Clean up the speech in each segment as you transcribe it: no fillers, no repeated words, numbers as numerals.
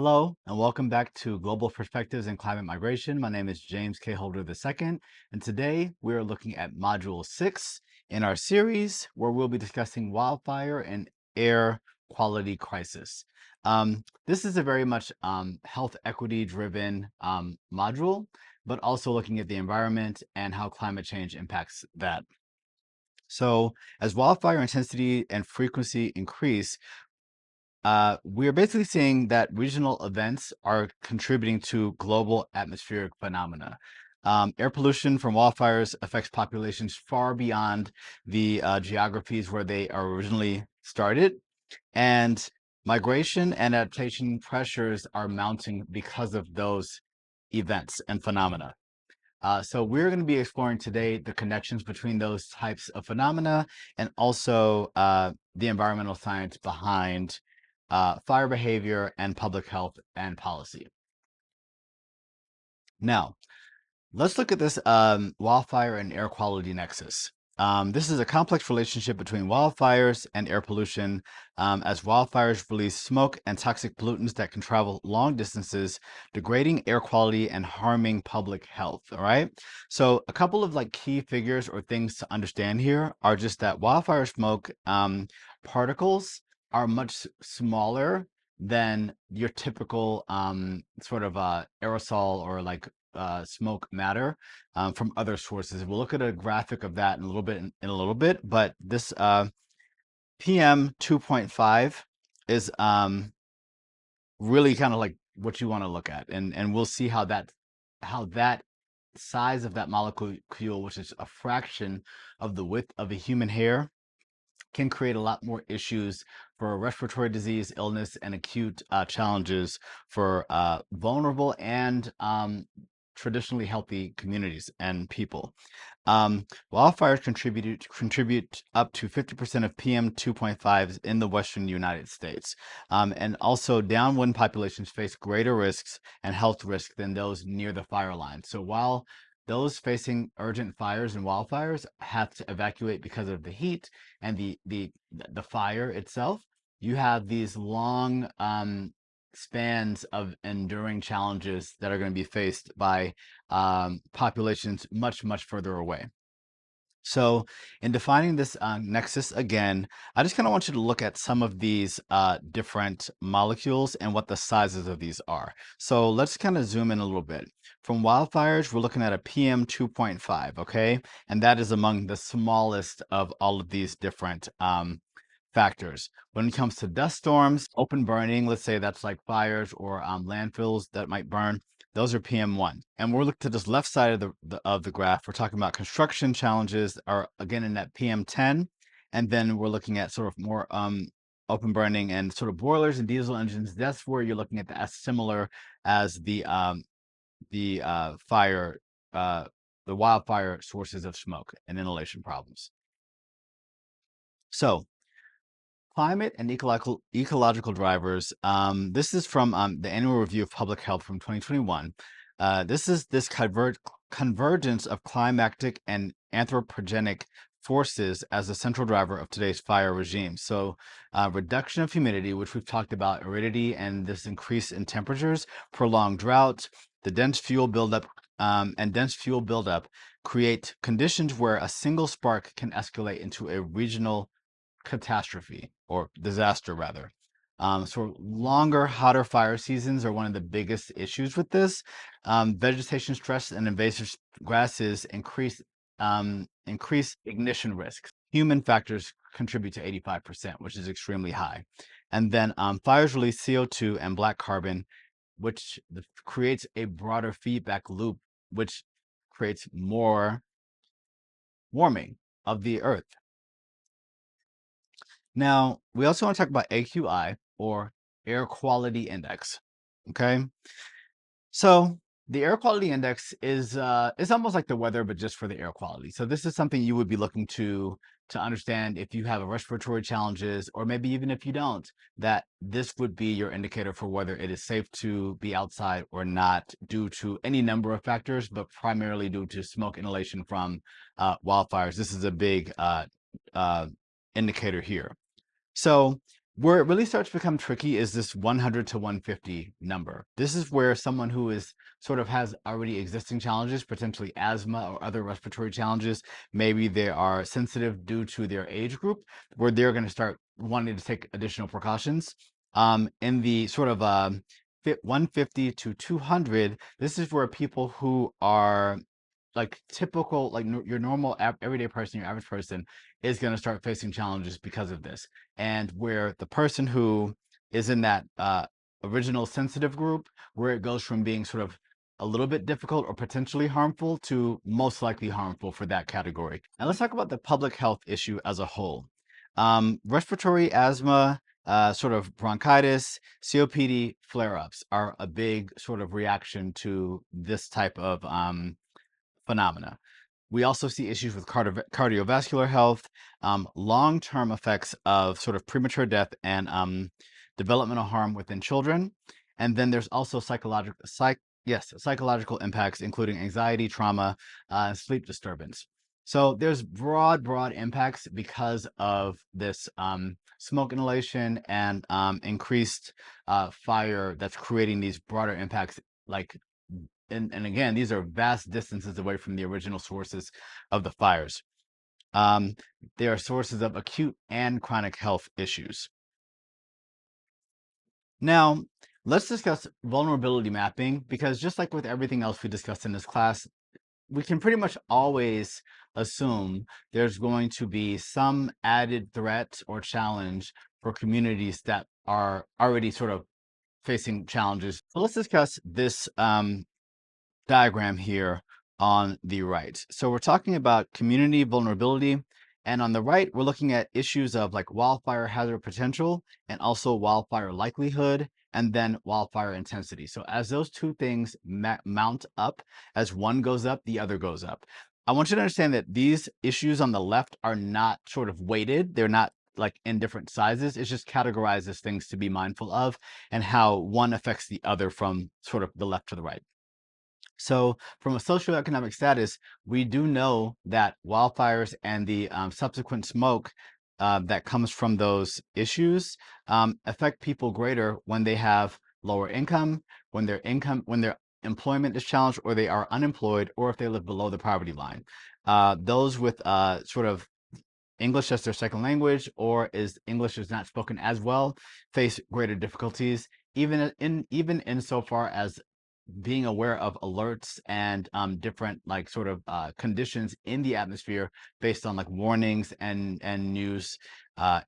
Hello, and welcome back to Global Perspectives in Climate Migration. My name is James K. Holder II, and today we are looking at Module 6 in our series where we'll be discussing wildfire and air quality crisis. This is a very much health equity driven module, but also looking at the environment and how climate change impacts that. So, as wildfire intensity and frequency increase, we're basically seeing that regional events are contributing to global atmospheric phenomena. Air pollution from wildfires affects populations far beyond the geographies where they are originally started, and migration and adaptation pressures are mounting because of those events and phenomena. So we're going to be exploring today the connections between those types of phenomena and also the environmental science behind fire behavior and public health and policy. Now, let's look at this wildfire and air quality nexus. This is a complex relationship between wildfires and air pollution, as wildfires release smoke and toxic pollutants that can travel long distances, degrading air quality and harming public health. All right. So a couple of key figures or things to understand here are just that wildfire smoke particles are much smaller than your typical sort of aerosol or smoke matter from other sources. We'll look at a graphic of that in a little bit, but this PM 2.5 is really kind of like what you want to look at, and we'll see how that size of that molecule, which is a fraction of the width of a human hair, can create a lot more issues for respiratory disease, illness, and acute challenges for vulnerable and traditionally healthy communities and people. Wildfires contribute up to 50% of PM 2.5s in the Western United States. And also downwind populations face greater risks and health risks than those near the fire line. So while those facing urgent fires and wildfires have to evacuate because of the heat and the fire itself, you have these long spans of enduring challenges that are going to be faced by populations much further away. So in defining this nexus again, I just kind of want you to look at some of these different molecules and what the sizes of these are. So let's kind of zoom in a little bit. From wildfires, we're looking at a PM 2.5, okay? And that is among the smallest of all of these different factors. When it comes to dust storms, open burning, let's say that's like fires or landfills that might burn, those are PM1. And we're looking to this left side of the graph. We're talking about construction challenges are again in that PM10. And then we're looking at sort of more open burning and sort of boilers and diesel engines. That's where you're looking at as similar as the fire, the wildfire sources of smoke and inhalation problems. So climate and ecological drivers. This is from the Annual Review of Public Health from 2021. This is this convergence of climatic and anthropogenic forces as a central driver of today's fire regime. So reduction of humidity, which we've talked about, aridity, and this increase in temperatures, prolonged drought, the dense fuel buildup, create conditions where a single spark can escalate into a regional catastrophe or disaster rather. So longer, hotter fire seasons are one of the biggest issues with this. Vegetation stress and invasive grasses increase ignition risks. Human factors contribute to 85%, which is extremely high. And then fires release CO2 and black carbon, which creates a broader feedback loop, which creates more warming of the earth. Now, we also want to talk about AQI, or air quality index. Okay. So the air quality index is almost like the weather, but just for the air quality. So this is something you would be looking to understand if you have a respiratory challenges, or maybe even if you don't, that this would be your indicator for whether it is safe to be outside or not, due to any number of factors, but primarily due to smoke inhalation from wildfires. This is a big indicator here. So Where it really starts to become tricky is this 100 to 150 number. This is where someone who is sort of has already existing challenges, potentially asthma or other respiratory challenges, maybe they are sensitive due to their age group, where they're going to start wanting to take additional precautions. In the sort of 150 to 200, this is where people who are like typical, like your normal everyday person, your average person is going to start facing challenges because of this. And where the person who is in that original sensitive group, where it goes from being sort of a little bit difficult or potentially harmful to most likely harmful for that category. And let's talk about the public health issue as a whole. Respiratory asthma, sort of bronchitis, COPD flare-ups are a big sort of reaction to this type of phenomena. We also see issues with cardiovascular health, long-term effects of sort of premature death and developmental harm within children. And then there's also psychological impacts, including anxiety, trauma, sleep disturbance. So there's broad impacts because of this smoke inhalation and increased fire that's creating these broader impacts, like and again, these are vast distances away from the original sources of the fires. Um, they are sources of acute and chronic health issues. Now, let's discuss vulnerability mapping, because just like with everything else we discussed in this class, we can pretty much always assume there's going to be some added threat or challenge for communities that are already sort of facing challenges. So let's discuss this diagram here on the right. So we're talking about community vulnerability. And on the right, we're looking at issues of like wildfire hazard potential and also wildfire likelihood, and then wildfire intensity. So as those two things mount up, as one goes up, the other goes up. I want you to understand that these issues on the left are not sort of weighted. They're not like in different sizes. It's just categorized as things to be mindful of and how one affects the other from sort of the left to the right. So from a socioeconomic status, we do know that wildfires and the subsequent smoke that comes from those issues affect people greater when they have lower income, when their employment is challenged, or they are unemployed, or if they live below the poverty line. Those with sort of English as their second language, or is English is not spoken as well, face greater difficulties, even insofar as being aware of alerts and different like sort of conditions in the atmosphere based on like warnings and news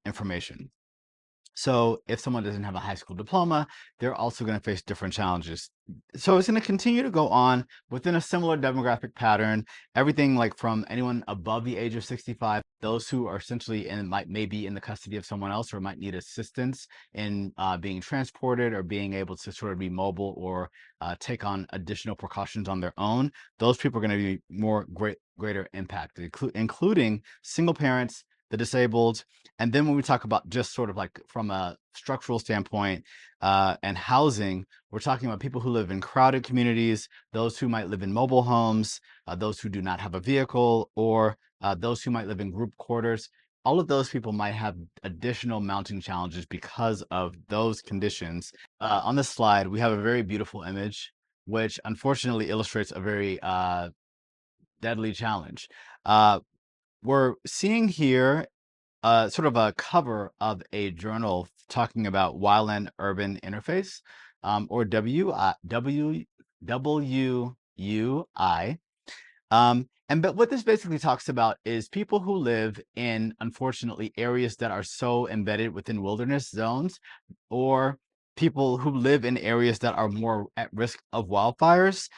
information. So if someone doesn't have a high school diploma, they're also going to face different challenges. So it's going to continue to go on within a similar demographic pattern, everything like from anyone above the age of 65, those who are essentially and may be in the custody of someone else or might need assistance in being transported or being able to sort of be mobile or take on additional precautions on their own. Those people are going to be greater impacted, including single parents, the disabled. And then when we talk about just sort of like from a structural standpoint and housing, we're talking about people who live in crowded communities, those who might live in mobile homes, those who do not have a vehicle, or those who might live in group quarters. All of those people might have additional mounting challenges because of those conditions. On this slide, we have a very beautiful image, which unfortunately illustrates a very deadly challenge. We're seeing here sort of a cover of a journal talking about wildland urban interface, or WUI. But what this basically talks about is people who live in, unfortunately, areas that are so embedded within wilderness zones, or people who live in areas that are more at risk of wildfires.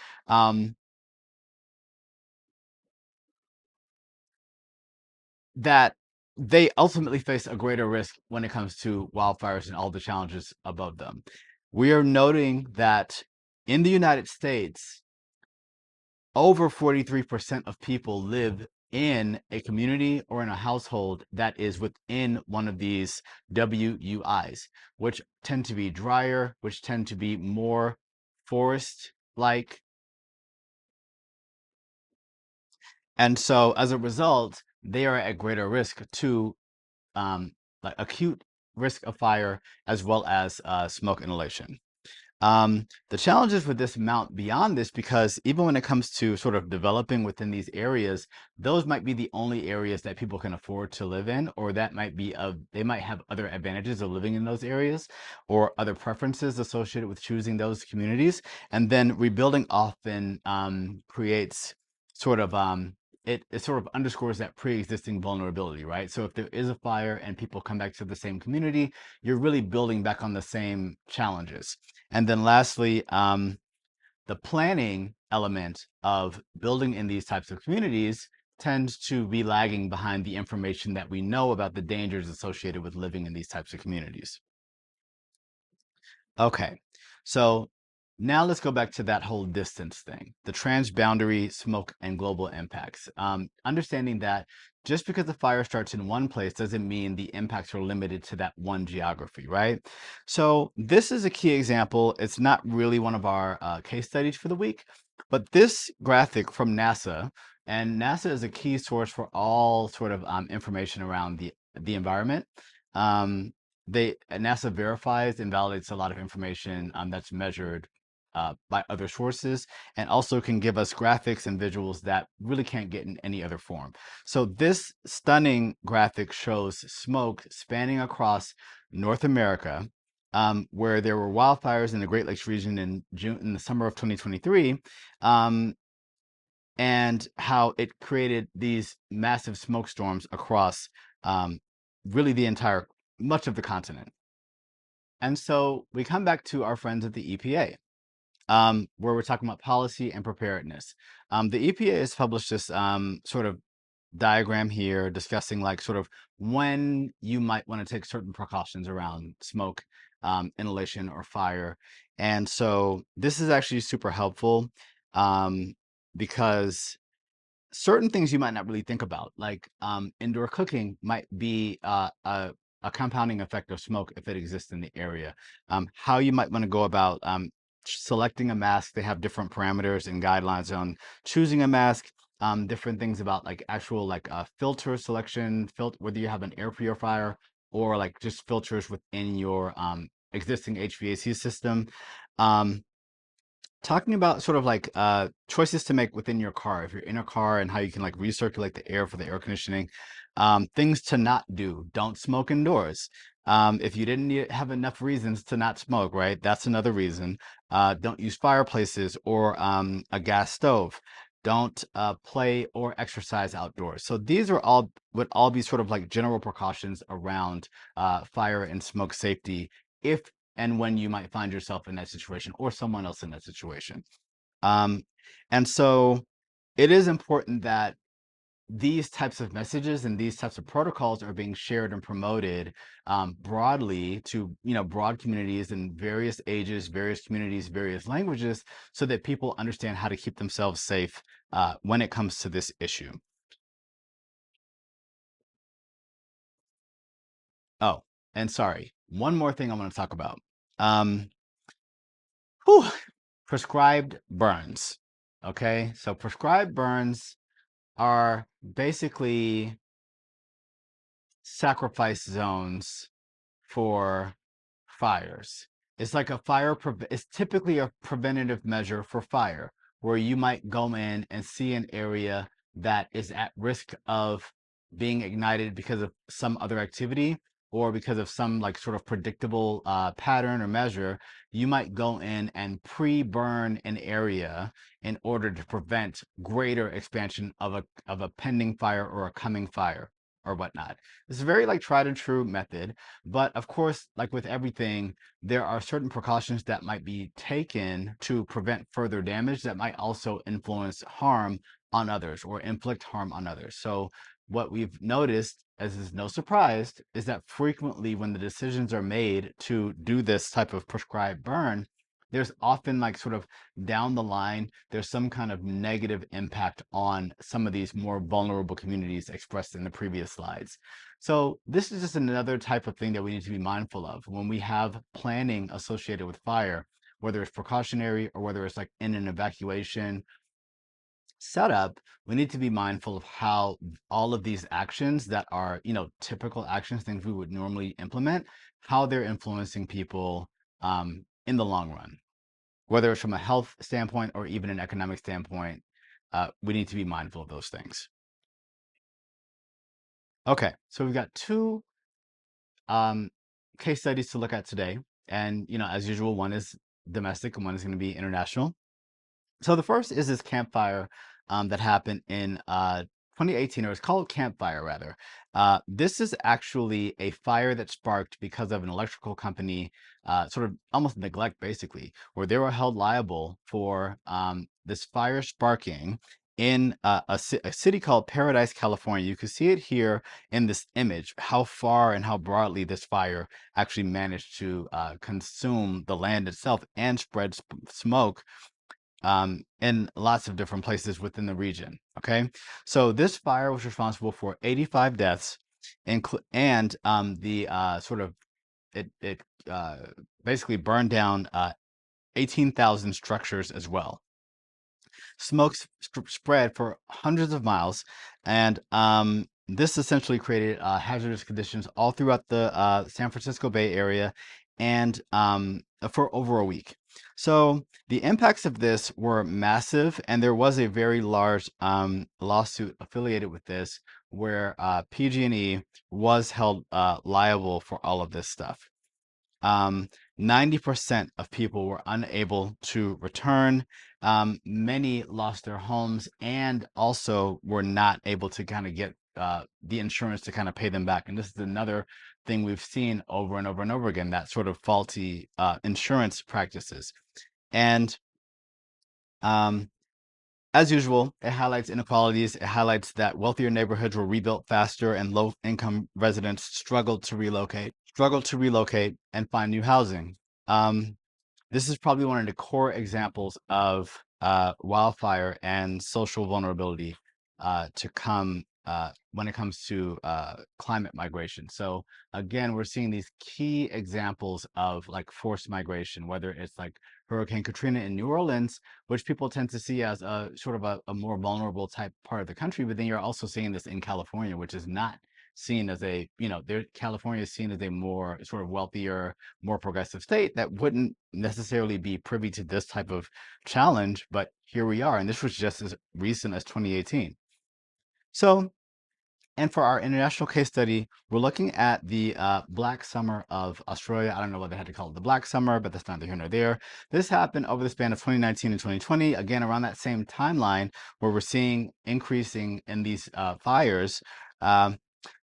That they ultimately face a greater risk when it comes to wildfires and all the challenges above them. We are noting that in the United States, over 43% of people live in a community or in a household that is within one of these WUIs, which tend to be drier, which tend to be more forest-like. And so as a result, they are at greater risk to like acute risk of fire as well as smoke inhalation. The challenges with this amount beyond this, because even when it comes to sort of developing within these areas, those might be the only areas that people can afford to live in, or that might be they might have other advantages of living in those areas or other preferences associated with choosing those communities. And then rebuilding often creates sort of it sort of underscores that pre-existing vulnerability, right? So if there is a fire and people come back to the same community, you're really building back on the same challenges. And then lastly, the planning element of building in these types of communities tends to be lagging behind the information that we know about the dangers associated with living in these types of communities. Okay, so now let's go back to that whole distance thing, the transboundary smoke and global impacts. Understanding that just because the fire starts in one place doesn't mean the impacts are limited to that one geography, right? So this is a key example. It's not really one of our case studies for the week, but this graphic from NASA, and NASA is a key source for all sort of information around the environment. Um, NASA verifies and validates a lot of information that's measured by other sources, and also can give us graphics and visuals that really can't get in any other form. So this stunning graphic shows smoke spanning across North America, where there were wildfires in the Great Lakes region in the summer of 2023. And how it created these massive smoke storms across really much of the continent. And so we come back to our friends at the EPA, where we're talking about policy and preparedness. The EPA has published this sort of diagram here discussing like sort of when you might want to take certain precautions around smoke, inhalation, or fire. And so this is actually super helpful because certain things you might not really think about, like indoor cooking might be a compounding effect of smoke if it exists in the area. How you might want to go about selecting a mask. They have different parameters and guidelines on choosing a mask. Different things about like actual like filter selection, whether you have an air purifier or like just filters within your existing HVAC system. Um, Talking about sort of like choices to make within your car, if you're in a car, and how you can like recirculate the air for the air conditioning. Things to not do: don't smoke indoors. If you didn't have enough reasons to not smoke, right, that's another reason. Don't use fireplaces or a gas stove. Don't play or exercise outdoors. So these would all be sort of like general precautions around fire and smoke safety, if and when you might find yourself in that situation or someone else in that situation. Um, and so it is important that these types of messages and these types of protocols are being shared and promoted broadly to broad communities in various ages, various communities, various languages, so that people understand how to keep themselves safe when it comes to this issue. Oh, and sorry, one more thing I want to talk about. Um, whew, prescribed burns. Okay, so prescribed burns are basically sacrifice zones for fires. It's like it's typically a preventative measure for fire, where you might go in and see an area that is at risk of being ignited because of some other activity or because of some like sort of predictable pattern or measure. You might go in and pre-burn an area in order to prevent greater expansion of a pending fire or a coming fire or whatnot. It's a very like tried and true method, but of course, like with everything, there are certain precautions that might be taken to prevent further damage that might also influence harm on others or inflict harm on others. So what we've noticed, as is no surprise, is that frequently when the decisions are made to do this type of prescribed burn, there's often like sort of down the line, there's some kind of negative impact on some of these more vulnerable communities expressed in the previous slides. So this is just another type of thing that we need to be mindful of when we have planning associated with fire, whether it's precautionary or whether it's like in an evacuation setup, we need to be mindful of how all of these actions that are, typical actions, things we would normally implement, how they're influencing people in the long run, whether it's from a health standpoint or even an economic standpoint. We need to be mindful of those things. Okay, so we've got two um, case studies to look at today. And, as usual, one is domestic and one is going to be international. So the first is this campfire that happened in 2018, or it's called Campfire rather. This is actually a fire that sparked because of an electrical company, sort of almost neglect, basically, where they were held liable for this fire sparking in a city called Paradise, California. You can see it here in this image, how far and how broadly this fire actually managed to consume the land itself and spread smoke in lots of different places within the region. Okay, so this fire was responsible for 85 deaths, and the sort of it basically burned down 18,000 structures as well. Smoke spread for hundreds of miles, and this essentially created hazardous conditions all throughout the San Francisco Bay Area, and for over a week. So the impacts of this were massive, and there was a very large lawsuit affiliated with this, where PG&E was held liable for all of this stuff. 90% of people were unable to return. Many lost their homes and also were not able to kind of get the insurance to kind of pay them back. And this is another thing we've seen over and over and over again, that sort of faulty insurance practices. And as usual, it highlights inequalities. It highlights that wealthier neighborhoods were rebuilt faster and low-income residents struggled to relocate and find new housing. Um, this is probably one of the core examples of wildfire and social vulnerability to come when it comes to climate migration. So again, we're seeing these key examples of like forced migration, whether it's like Hurricane Katrina in New Orleans, which people tend to see as a sort of a more vulnerable type part of the country, but then you're also seeing this in California, which is not seen as a, California is seen as a more sort of wealthier, more progressive state that wouldn't necessarily be privy to this type of challenge, but here we are, and this was just as recent as 2018. So, and for our international case study, we're looking at the Black Summer of Australia. I don't know what they had to call it the Black Summer, but that's neither here nor there. This happened over the span of 2019 and 2020, again, around that same timeline where we're seeing increasing in these fires. Um,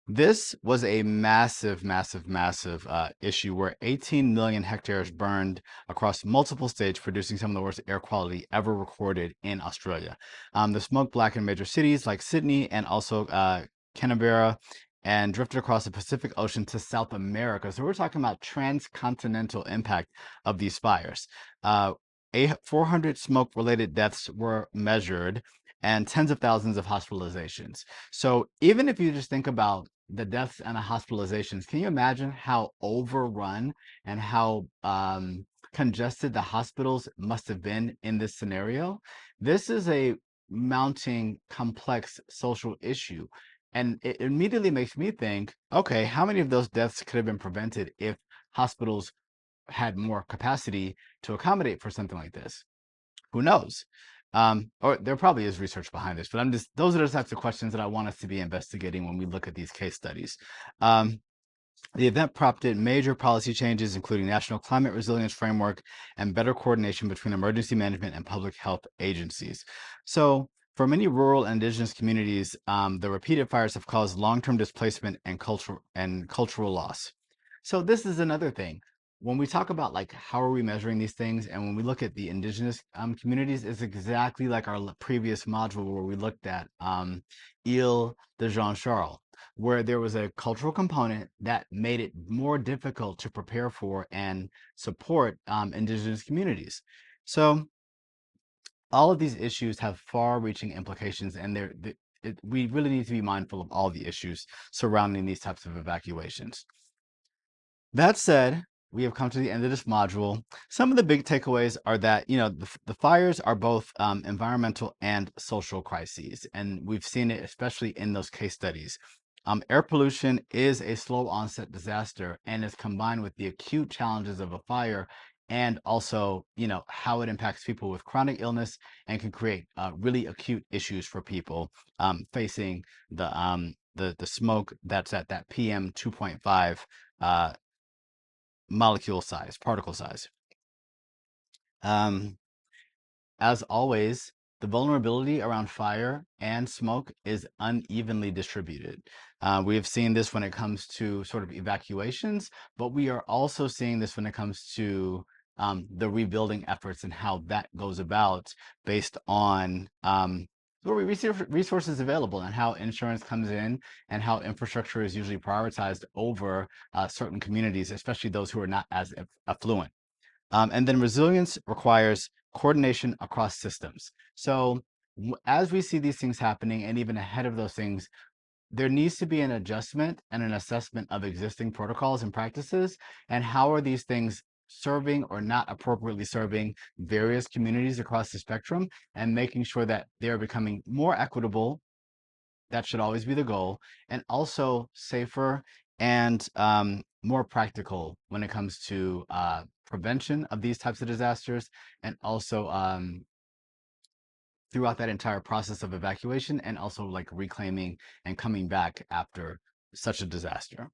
this was a massive, massive, massive issue where 18 million hectares burned across multiple states, producing some of the worst air quality ever recorded in Australia. The smoke blackened major cities like Sydney and also Canberra, and drifted across the Pacific Ocean to South America. So we're talking about transcontinental impact of these fires. 400 smoke-related deaths were measured and tens of thousands of hospitalizations. So even if you just think about the deaths and the hospitalizations, can you imagine how overrun and how congested the hospitals must have been in this scenario? This is a mounting complex social issue. And it immediately makes me think, okay, how many of those deaths could have been prevented if hospitals had more capacity to accommodate for something like this? Who knows? Or there probably is research behind this, but those are the types of questions that I want us to be investigating when we look at these case studies. The event prompted major policy changes, including national climate resilience framework and better coordination between emergency management and public health agencies. So for many rural and indigenous communities, the repeated fires have caused long-term displacement and cultural loss. So this is another thing. When we talk about like how are we measuring these things, and when we look at the indigenous communities, it's exactly like our previous module where we looked at Ile de Jean Charles, where there was a cultural component that made it more difficult to prepare for and support indigenous communities. So all of these issues have far-reaching implications, and we really need to be mindful of all the issues surrounding these types of evacuations. That said, we have come to the end of this module. Some of the big takeaways are that, the fires are both environmental and social crises, and we've seen it especially in those case studies. Air pollution is a slow onset disaster and is combined with the acute challenges of a fire, and also, how it impacts people with chronic illness and can create really acute issues for people facing the smoke that's at that PM 2.5 molecule size, particle size. Um, as always, the vulnerability around fire and smoke is unevenly distributed. We have seen this when it comes to sort of evacuations, but we are also seeing this when it comes to the rebuilding efforts and how that goes about based on where we receive resources available and how insurance comes in and how infrastructure is usually prioritized over certain communities, especially those who are not as affluent. And then resilience requires coordination across systems. So as we see these things happening, and even ahead of those things, there needs to be an adjustment and an assessment of existing protocols and practices, and how are these things serving or not appropriately serving various communities across the spectrum, and making sure that they're becoming more equitable. That should always be the goal, and also safer and more practical when it comes to prevention of these types of disasters, and also throughout that entire process of evacuation, and also like reclaiming and coming back after such a disaster.